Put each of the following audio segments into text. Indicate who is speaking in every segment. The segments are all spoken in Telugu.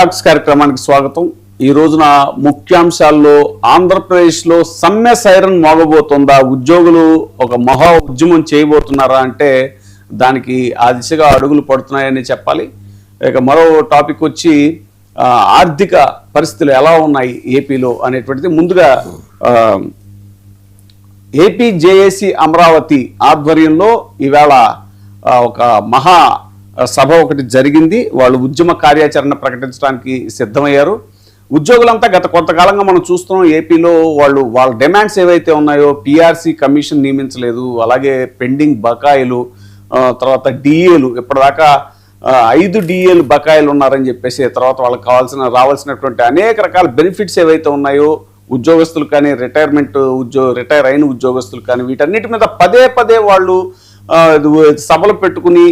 Speaker 1: టాక్స్ కార్యక్రమానికి స్వాగతం. ఈ రోజున ముఖ్యాంశాల్లో ఆంధ్రప్రదేశ్లో సమ్మె సైరన్ మోగబోతుందా, ఉద్యోగులు ఒక మహా ఉద్యమం చేయబోతున్నారా అంటే దానికి ఆ దిశగా అడుగులు పడుతున్నాయని చెప్పాలి. ఇక మరో టాపిక్ వచ్చి ఆర్థిక పరిస్థితులు ఎలా ఉన్నాయి ఏపీలో అనేటువంటిది. ముందుగా ఏపీ జేఏసీ అమరావతి ఆధ్వర్యంలో ఈవేళ ఒక మహా సభ ఒకటి జరిగింది. వాళ్ళు ఉద్యమ కార్యాచరణ ప్రకటించడానికి సిద్ధమయ్యారు. ఉద్యోగులంతా గత కొంతకాలంగా మనం చూస్తున్నాం ఏపీలో వాళ్ళ డిమాండ్స్ ఏవైతే ఉన్నాయో, పిఆర్సీ కమిషన్ నియమించలేదు, అలాగే పెండింగ్ బకాయిలు, తర్వాత డిఏలు, ఇప్పటిదాకా 5 డిఏలు బకాయిలు ఉన్నారని చెప్పేసి, తర్వాత వాళ్ళకి రావాల్సినటువంటి అనేక రకాల బెనిఫిట్స్ ఏవైతే ఉన్నాయో ఉద్యోగస్తులు కానీ, రిటైర్ అయిన ఉద్యోగస్తులు కానీ, వీటన్నిటి మీద పదే పదే వాళ్ళు సభలు పెట్టుకుని,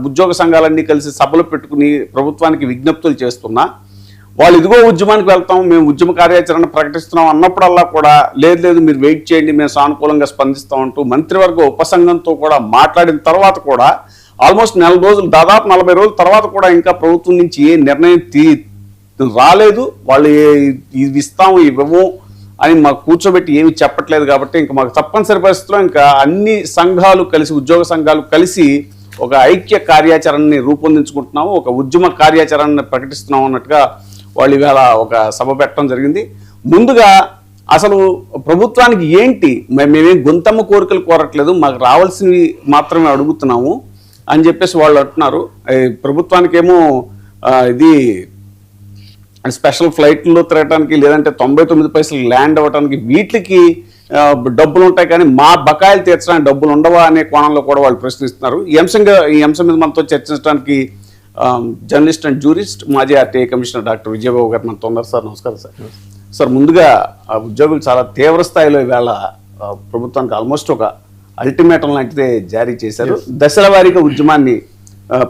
Speaker 1: ఉద్యోగ సంఘాలన్నీ కలిసి సభలు పెట్టుకుని ప్రభుత్వానికి విజ్ఞప్తులు చేస్తున్నా, వాళ్ళు ఇదిగో ఉద్యమానికి వెళ్తాం, మేము ఉద్యమ కార్యాచరణ ప్రకటిస్తున్నాం అన్నప్పుడల్లా కూడా లేదు మీరు వెయిట్ చేయండి, మేము సానుకూలంగా స్పందిస్తాం అంటూ మంత్రివర్గ ఉపసంఘంతో కూడా మాట్లాడిన తర్వాత కూడా ఆల్మోస్ట్ 4 రోజులు, దాదాపు 40 రోజుల తర్వాత కూడా ఇంకా ప్రభుత్వం నుంచి ఏ నిర్ణయం రాలేదు. వాళ్ళు ఇవి ఇస్తాము ఇవ్వము అని మాకు కూర్చోబెట్టి ఏమి చెప్పట్లేదు. కాబట్టి ఇంకా మాకు తప్పనిసరి పరిస్థితిలో ఇంకా అన్ని సంఘాలు కలిసి, ఉద్యోగ సంఘాలు కలిసి ఒక ఐక్య కార్యాచరణని రూపొందించుకుంటున్నాము, ఒక ఉద్యమ కార్యాచరణని ప్రకటిస్తున్నాము అన్నట్టుగా వాళ్ళు ఇవాళ ఒక సభ పెట్టడం జరిగింది. ముందుగా అసలు ప్రభుత్వానికి ఏంటి, మేమేం గొంతమ్మ కోరికలు కోరట్లేదు, మాకు రావాల్సినవి మాత్రమే అడుగుతున్నాము అని చెప్పేసి వాళ్ళు అంటున్నారు. ప్రభుత్వానికి ఏమో ఇది స్పెషల్ ఫ్లైట్లో తిరగటానికి, లేదంటే 99 పైసలు ల్యాండ్ అవ్వడానికి, వీటికి డబ్బులు ఉంటాయి కానీ మా బకాయిలు తీర్చడానికి డబ్బులు ఉండవా అనే కోణంలో కూడా వాళ్ళు ప్రశ్నిస్తున్నారు. ఈ అంశం మీద మనతో చర్చించడానికి జర్నలిస్ట్ అండ్ జ్యూరిస్ట్, మాజీ ఆర్టీఐ కమిషనర్ డాక్టర్ విజయబాబు గారు మనతో ఉన్నారు. సార్ నమస్కారం. సార్ ముందుగా ఉద్యోగులు చాలా తీవ్ర స్థాయిలో ఈవేళ ప్రభుత్వానికి ఆల్మోస్ట్ ఒక అల్టిమేటం లాంటిదే జారీ చేశారు. దశల వారీగా ఉద్యమాన్ని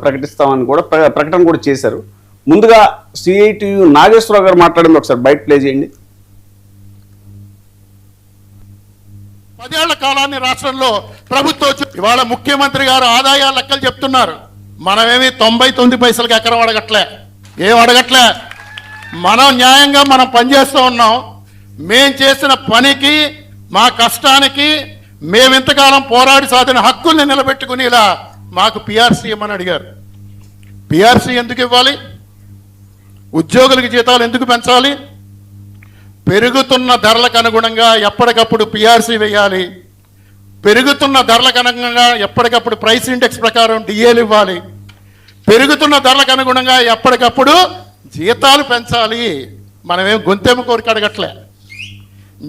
Speaker 1: ప్రకటిస్తామని కూడా ప్రకటన కూడా చేశారు. ముందుగా సిఐటియు నాగేశ్వరరావు గారు మాట్లాడింది ఒకసారి బయట ప్లే చేయండి.
Speaker 2: 10 ఏళ్ల కాలాన్ని రాష్ట్రంలో ప్రభుత్వం ఇవాళ ముఖ్యమంత్రి గారు ఆదాయాల లెక్కలు చెప్తున్నారు. మనమేమి 99 పైసలకి ఎకరం అడగట్లే, ఏం అడగట్లే. మనం న్యాయంగా మనం పనిచేస్తూ ఉన్నాం. మేం చేసిన పనికి, మా కష్టానికి, మేమింతకాలం పోరాడి సాధిన హక్కుల్ని నిలబెట్టుకుని ఇలా మాకు పిఆర్సీ ఇవ్వమని అడిగారు. పిఆర్సీ ఎందుకు ఇవ్వాలి? ఉద్యోగులకి జీతాలు ఎందుకు పెంచాలి? పెరుగుతున్న ధరలకు అనుగుణంగా ఎప్పటికప్పుడు పిఆర్సీ వేయాలి. పెరుగుతున్న ధరలకు అనుగుణంగా ఎప్పటికప్పుడు ప్రైస్ ఇండెక్స్ ప్రకారం డిఏలు ఇవ్వాలి. పెరుగుతున్న ధరలకు అనుగుణంగా ఎప్పటికప్పుడు జీతాలు పెంచాలి. మనమేం గొంతెమ్మ కోరిక అడగట్లే,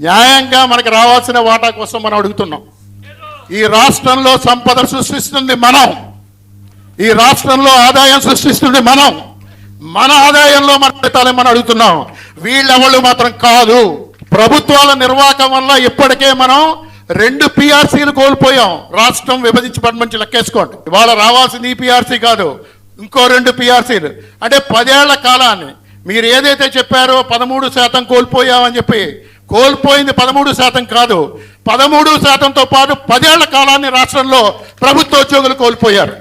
Speaker 2: న్యాయంగా మనకు రావాల్సిన వాటా కోసం మనం అడుగుతున్నాం. ఈ రాష్ట్రంలో సంపద సృష్టిస్తుంది మనం, ఈ రాష్ట్రంలో ఆదాయం సృష్టిస్తుంది మనం. మన ఆదాయంలో మన జీతాలే మనం అడుగుతున్నాం, వీళ్ళెవళ్ళు మాత్రం కాదు. ప్రభుత్వాల నిర్వాహకం వల్ల ఇప్పటికే మనం 2 పిఆర్సీలు కోల్పోయాం. రాష్ట్రం విభజించబడి మంచి లెక్కేసుకోండి. ఇవాళ రావాల్సింది ఈ పిఆర్సీ కాదు, ఇంకో 2 పిఆర్సీలు. అంటే 10 ఏళ్ల కాలాన్ని మీరు ఏదైతే చెప్పారో 13% కోల్పోయామని చెప్పి, కోల్పోయింది 13% కాదు, 13%తో పాటు 10 ఏళ్ల కాలాన్ని రాష్ట్రంలో ప్రభుత్వ ఉద్యోగులు కోల్పోయారు.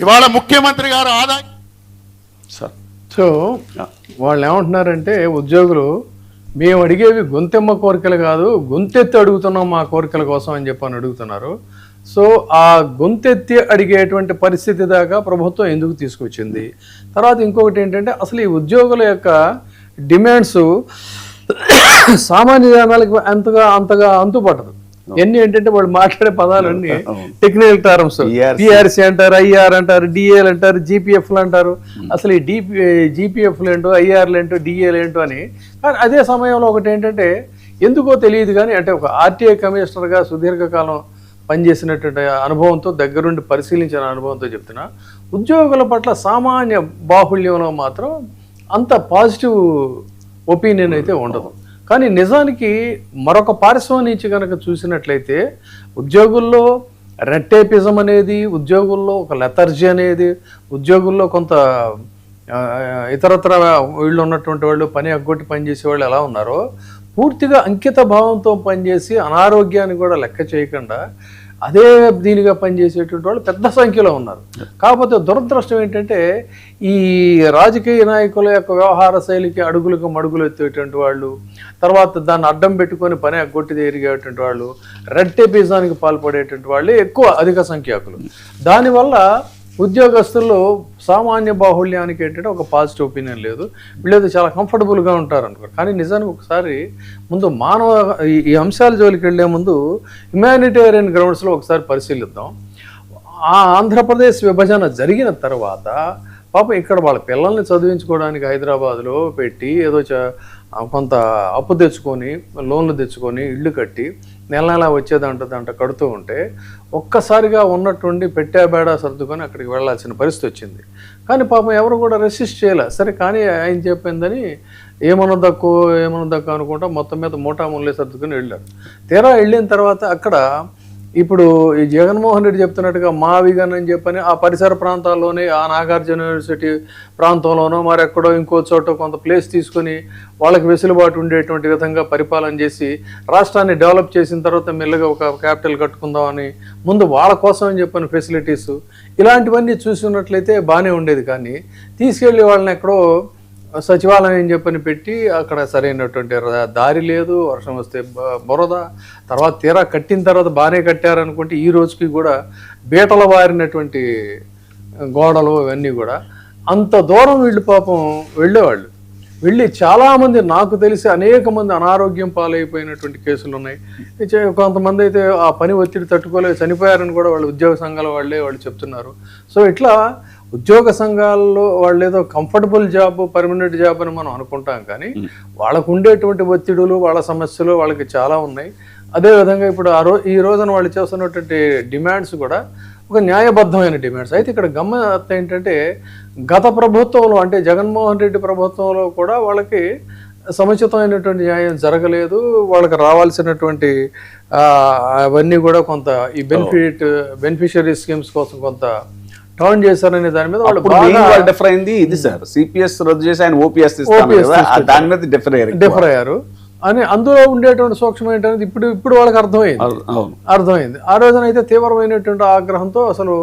Speaker 2: ఇవాళ ముఖ్యమంత్రి గారు ఆదాయం.
Speaker 3: సో వాళ్ళు ఏమంటున్నారంటే, ఉద్యోగులు మేము అడిగేవి గొంతెమ్మ కోరికలు కాదు, గొంతెత్తి అడుగుతున్నాం మా కోరికల కోసం అని చెప్పని అడుగుతున్నారు. సో ఆ గొంతెత్తి అడిగేటువంటి పరిస్థితి దాకా ప్రభుత్వం ఎందుకు తీసుకొచ్చింది? తర్వాత ఇంకొకటి ఏంటంటే, అసలు ఈ ఉద్యోగుల యొక్క డిమాండ్స్ సామాన్య జనాలకు అంతగా అంతుపట్టదు. ఎన్ని ఏంటంటే వాళ్ళు మాట్లాడే పదాలన్నీ టెక్నికల్ టర్మ్స్, పిఆర్సీ అంటారు, ఐఆర్ అంటారు, డిఏలు అంటారు, జీపీఎఫ్లు అంటారు. అసలు ఈ జీపీఎఫ్లు ఏంటో, ఐఆర్లు ఏంటో, డిఏలు ఏంటో అని. కానీ అదే సమయంలో ఒకటి ఏంటంటే, ఎందుకో తెలియదు కానీ, అంటే ఒక ఆర్టీఐ కమిషనర్గా సుదీర్ఘకాలం పనిచేసినటువంటి అనుభవంతో, దగ్గరుండి పరిశీలించిన అనుభవంతో చెప్తున్నా, ఉద్యోగుల పట్ల సామాన్య బాహుళ్యంలో మాత్రం అంత పాజిటివ్ ఒపీనియన్ అయితే ఉండదు. కానీ నిజానికి మరొక పార్శ్వం నుంచి కనుక చూసినట్లయితే, ఉద్యోగుల్లో రెట్టేపిజం అనేది, ఉద్యోగుల్లో ఒక లెథర్జీ అనేది, ఉద్యోగుల్లో కొంత ఇతరత్ర వీళ్ళు ఉన్నటువంటి వాళ్ళు, పని అగ్గొట్టి పనిచేసే వాళ్ళు ఎలా ఉన్నారో, పూర్తిగా అంకిత భావంతో పనిచేసి అనారోగ్యాన్ని కూడా లెక్క చేయకుండా అదే దీనిగా పనిచేసేటువంటి వాళ్ళు పెద్ద సంఖ్యలో ఉన్నారు. కాకపోతే దురదృష్టం ఏంటంటే ఈ రాజకీయ నాయకుల యొక్క వ్యవహార శైలికి అడుగులకు మడుగులు ఎత్తేటువంటి వాళ్ళు, తర్వాత దాన్ని అడ్డం పెట్టుకొని పని అగ్గొట్టి తిరిగేటువంటి వాళ్ళు, రెడ్ టేపిజానికి పాల్పడేటువంటి వాళ్ళే ఎక్కువ అధిక సంఖ్యాకులు. దానివల్ల ఉద్యోగస్తుల్లో సామాన్య బాహుళ్యానికి ఏంటంటే ఒక పాజిటివ్ ఒపీనియన్ లేదు, వీళ్ళేదో చాలా కంఫర్టబుల్గా ఉంటారు అనుకో. కానీ నిజానికి ఒకసారి ముందు ఈ అంశాల జోలికి వెళ్లే ముందు హ్యుమానిటేరియన్ గ్రౌండ్స్లో ఒకసారి పరిశీలిద్దాం. ఆ ఆంధ్రప్రదేశ్ విభజన జరిగిన తర్వాత పాపం ఇక్కడ వాళ్ళ పిల్లల్ని చదివించుకోవడానికి హైదరాబాద్లో పెట్టి ఏదో కొంత అప్పు తెచ్చుకొని, లోన్లు తెచ్చుకొని, ఇళ్ళు కట్టి నెల నెల వచ్చేదంట కడుతూ ఉంటే ఒక్కసారిగా ఉన్నట్టుండి పెట్టాబేడా సర్దుకొని అక్కడికి వెళ్ళాల్సిన పరిస్థితి వచ్చింది. కానీ పాపం ఎవరు కూడా రెసిస్ట్ చేయలే. సరే కానీ ఆయన చెప్పిందని ఏమనదక్కు అనుకుంటా మొత్తం మీద మూటాముల్లే సర్దుకొని వెళ్ళారు. తీరా వెళ్ళిన తర్వాత అక్కడ ఇప్పుడు ఈ జగన్మోహన్ రెడ్డి చెప్తున్నట్టుగా మావిగన్ అని చెప్పని ఆ పరిసర ప్రాంతాల్లోనే ఆ నాగార్జున యూనివర్సిటీ ప్రాంతంలోనో మరెక్కడో ఇంకో చోట కొంత ప్లేస్ తీసుకొని వాళ్ళకి వెసులుబాటు ఉండేటువంటి విధంగా పరిపాలన చేసి రాష్ట్రాన్ని డెవలప్ చేసిన తర్వాత మెల్లగా ఒక క్యాపిటల్ కట్టుకుందామని ముందు వాళ్ళ కోసం అని చెప్పిన ఫెసిలిటీస్ ఇలాంటివన్నీ చూసినట్లయితే బాగానే ఉండేది. కానీ తీసుకెళ్ళి వాళ్ళని ఎక్కడో సచివాలయం చెప్పని పెట్టి అక్కడ సరైనటువంటి దారి లేదు, వర్షం వస్తే బురద, తర్వాత తీరా కట్టిన తర్వాత బాగానే కట్టారనుకుంటే ఈ రోజుకి కూడా బీటల వారినటువంటి గోడలు ఇవన్నీ కూడా అంత దూరం వీళ్ళు పాపం వెళ్ళేవాళ్ళు. వెళ్ళి చాలామంది నాకు తెలిసి అనేక మంది అనారోగ్యం పాలైపోయినటువంటి కేసులు ఉన్నాయి. కొంతమంది అయితే ఆ పని ఒత్తిడి తట్టుకోలేక చనిపోయారని కూడా వాళ్ళు ఉద్యోగ సంఘాల వాళ్ళు చెప్తున్నారు. సో ఇట్లా ఉద్యోగ సంఘాల్లో వాళ్ళు ఏదో కంఫర్టబుల్ జాబ్, పర్మనెంట్ జాబ్ అని మనం అనుకుంటాం. కానీ వాళ్ళకు ఉండేటువంటి ఒత్తిడులు, వాళ్ళ సమస్యలు వాళ్ళకి చాలా ఉన్నాయి. అదేవిధంగా ఇప్పుడు ఈ రోజున వాళ్ళు చేస్తున్నటువంటి డిమాండ్స్ కూడా ఒక న్యాయబద్ధమైన డిమాండ్స్. అయితే ఇక్కడ గమ్మత్తు ఏంటంటే గత ప్రభుత్వంలో అంటే జగన్మోహన్ రెడ్డి ప్రభుత్వంలో కూడా వాళ్ళకి సముచితమైనటువంటి న్యాయం జరగలేదు. వాళ్ళకి రావాల్సినటువంటి అవన్నీ కూడా కొంత ఈ బెనిఫిషియరీ స్కీమ్స్ కోసం కొంత టర్న్ చేశారనే దాని మీద వాళ్ళు
Speaker 1: డిఫర్ అయింది. ఇది సార్ సిపిఎస్ రద్దు చేసి ఆయన ఓపీఎస్ దాని మీద
Speaker 3: డిఫర్ అయ్యారు అని అందులో ఉండేటువంటి సూక్ష్మం ఏంటనేది ఇప్పుడు వాళ్ళకి అర్థమైంది. ఆ రోజున అయితే తీవ్రమైనటువంటి ఆగ్రహంతో అసలు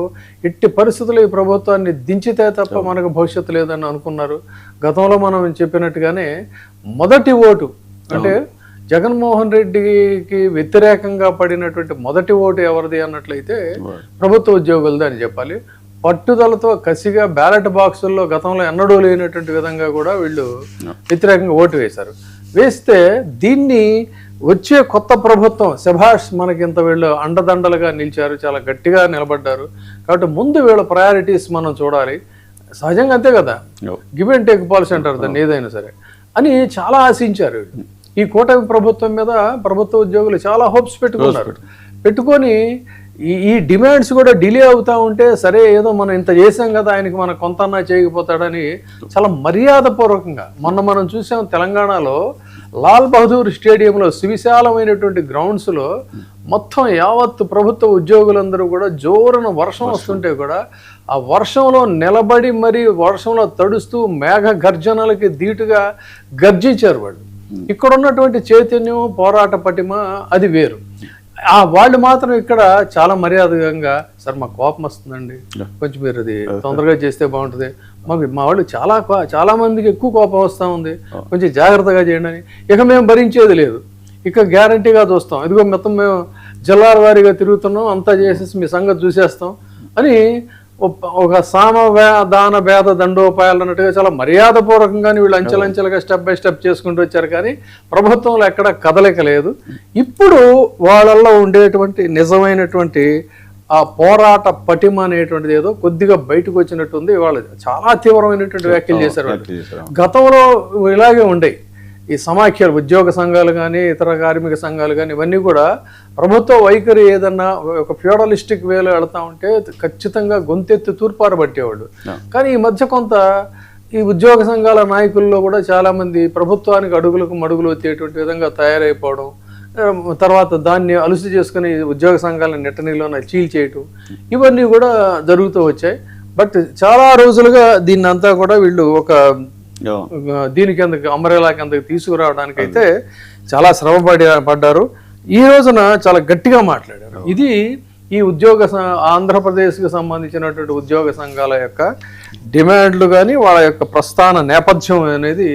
Speaker 3: ఎట్టి పరిస్థితుల్లో ఈ ప్రభుత్వాన్ని దించితే తప్ప మనకు భవిష్యత్తు లేదని అనుకున్నారు. గతంలో మనం చెప్పినట్టుగానే మొదటి ఓటు అంటే జగన్మోహన్ రెడ్డికి వ్యతిరేకంగా పడినటువంటి మొదటి ఓటు ఎవరిది అన్నట్లయితే ప్రభుత్వ ఉద్యోగులది అని చెప్పాలి. పట్టుదలతో కసిగా బ్యాలెట్ బాక్సుల్లో గతంలో ఎన్నడూ లేనటువంటి విధంగా కూడా వీళ్ళు వ్యతిరేకంగా ఓటు వేశారు. వేస్తే దీన్ని వచ్చే కొత్త ప్రభుత్వం శభాష్ మనకి ఇంత వీళ్ళు అండదండలుగా నిలిచారు, చాలా గట్టిగా నిలబడ్డారు. కాబట్టి ముందు వీళ్ళ ప్రయారిటీస్ మనం చూడాలి. సహజంగా అంతే కదా, గివ్ అండ్ టేక్ పాలసీ అంటారు దాన్ని ఏదైనా సరే అని చాలా ఆశించారు వీళ్ళు. ఈ కూటమి ప్రభుత్వం మీద ప్రభుత్వ ఉద్యోగులు చాలా హోప్స్ పెట్టుకొని ఈ డిమాండ్స్ కూడా డిలే అవుతా ఉంటే సరే ఏదో మనం ఇంత చేసాం కదా ఆయనకి మనం కొంతన్నా చేయకపోతాడని చాలా మర్యాదపూర్వకంగా మనం చూసాం. తెలంగాణలో లాల్ బహదూర్ స్టేడియంలో సువిశాలమైనటువంటి గ్రౌండ్స్లో మొత్తం యావత్తు ప్రభుత్వ ఉద్యోగులందరూ కూడా జోరున వర్షం వస్తుంటే కూడా ఆ వర్షంలో నిలబడి మరి వర్షంలో తడుస్తూ మేఘ గర్జనలకి ధీటుగా గర్జించారు వాళ్ళు. ఇక్కడ ఉన్నటువంటి చైతన్యం, పోరాట పటిమ అది వేరు. వాళ్ళు మాత్రం ఇక్కడ చాలా మర్యాదగా సార్ మాకు కోపం వస్తుందండి, కొంచెం మీరు అది తొందరగా చేస్తే బాగుంటుంది, మా వాళ్ళు చాలా మందికి ఎక్కువ కోపం వస్తూ ఉంది, కొంచెం జాగ్రత్తగా చేయండి అని. ఇక మేము భరించేది లేదు, ఇక గ్యారంటీగా చూస్తాం, ఇదిగో మొత్తం మేము జిల్లాల వారీగా తిరుగుతున్నాం, అంతా చేసేసి మీ సంగతి చూసేస్తాం అని ఒక దాన భేద దండోపాయాలు అన్నట్టుగా చాలా మర్యాదపూర్వకంగానే వీళ్ళు అంచెలంచెలుగా స్టెప్ బై స్టెప్ చేసుకుంటూ వచ్చారు. కానీ ప్రభుత్వంలో ఎక్కడ కదలిక లేదు. ఇప్పుడు వాళ్ళల్లో ఉండేటువంటి నిజమైనటువంటి ఆ పోరాట పటిమ అనేటువంటిది ఏదో కొద్దిగా బయటకు వచ్చినట్టుంది. వాళ్ళు చాలా తీవ్రమైనటువంటి వ్యాఖ్యలు చేశారు. గతంలో ఇలాగే ఉండేవి ఈ సమాఖ్యలు, ఉద్యోగ సంఘాలు కానీ ఇతర కార్మిక సంఘాలు కానీ ఇవన్నీ కూడా ప్రభుత్వ వైఖరి ఏదన్నా ఒక ఫ్యూడలిస్టిక్ వేలో వెళతా ఉంటే ఖచ్చితంగా గొంతెత్తి తూర్పారబట్టేవాళ్ళు. కానీ ఈ మధ్య కొంత ఈ ఉద్యోగ సంఘాల నాయకుల్లో కూడా చాలామంది ప్రభుత్వానికి అడుగులకు మడుగులు వచ్చేటువంటి విధంగా తయారైపోవడం, తర్వాత దాన్ని అలుసు చేసుకుని ఉద్యోగ సంఘాలను నెట్టనీలోన చీల్చేయటం ఇవన్నీ కూడా జరుగుతూ వచ్చాయి. బట్ చాలా రోజులుగా దీన్ని అంతా కూడా వీళ్ళు ఒక దీని కిందకి అంబ్రెలా కిందకి తీసుకురావడానికి అయితే చాలా శ్రమ పడ్డారు. ఈ రోజున చాలా గట్టిగా మాట్లాడారు. ఇది ఈ ఆంధ్రప్రదేశ్కి సంబంధించినటువంటి ఉద్యోగ సంఘాల యొక్క డిమాండ్లు కానీ వాళ్ళ యొక్క ప్రస్థాన నేపథ్యం అనేది